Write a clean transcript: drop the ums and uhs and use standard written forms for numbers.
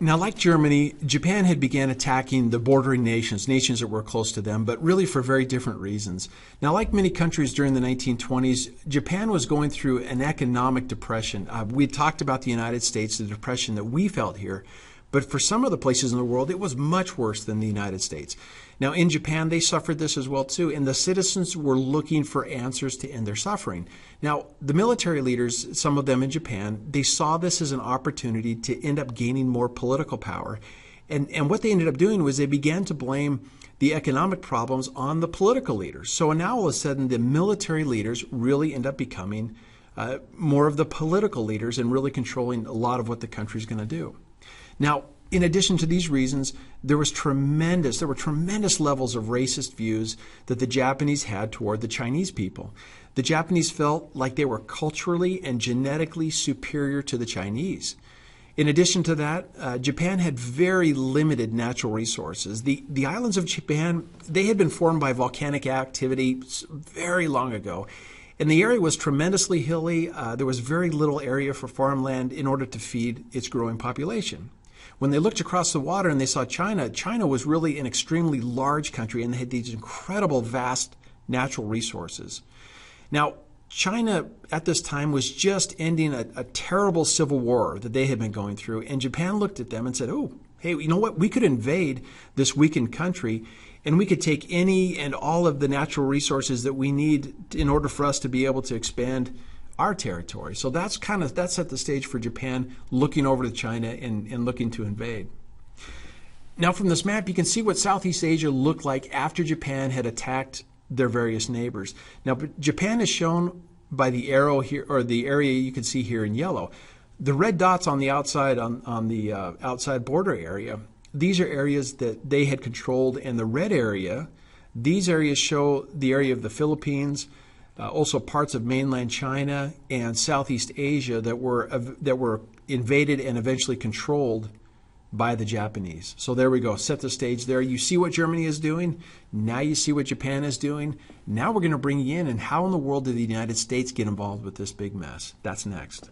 Now, like Germany, Japan had began attacking the bordering nations, nations that were close to them, but really for very different reasons. Now, like many countries during the 1920s, Japan was going through an economic depression. We talked about the United States, the depression that we felt here, but for some of the places in the world, it was much worse than the United States. Now, in Japan, they suffered this as well, too, and the citizens were looking for answers to end their suffering. Now, the military leaders, some of them in Japan, they saw this as an opportunity to end up gaining more political power. And what they ended up doing was they began to blame the economic problems on the political leaders. So now all of a sudden, the military leaders really end up becoming more of the political leaders and really controlling a lot of what the country is going to do. Now, in addition to these reasons, there were tremendous levels of racist views that the Japanese had toward the Chinese people. The Japanese felt like they were culturally and genetically superior to the Chinese. In addition to that, Japan had very limited natural resources. The islands of Japan, they had been formed by volcanic activity very long ago. And the area was tremendously hilly. There was very little area for farmland in order to feed its growing population. When they looked across the water and they saw China, China was really an extremely large country and they had these incredible, vast natural resources. Now, China at this time was just ending a terrible civil war that they had been going through, and Japan looked at them and said, oh, hey, you know what? We could invade this weakened country and we could take any and all of the natural resources that we need in order for us to be able to expand our territory. So that set the stage for Japan looking over to China and looking to invade. Now from this map, you can see what Southeast Asia looked like after Japan had attacked their various neighbors. Now Japan is shown by the arrow here, or the area you can see here in yellow. The red dots on the outside, on the outside border area, these are areas that they had controlled, and the red area, these areas show the area of the Philippines, also parts of mainland China and Southeast Asia that were invaded and eventually controlled by the Japanese. So there we go. Set the stage there. You see what Germany is doing. Now you see what Japan is doing. Now we're going to bring you in, and how in the world did the United States get involved with this big mess? That's next.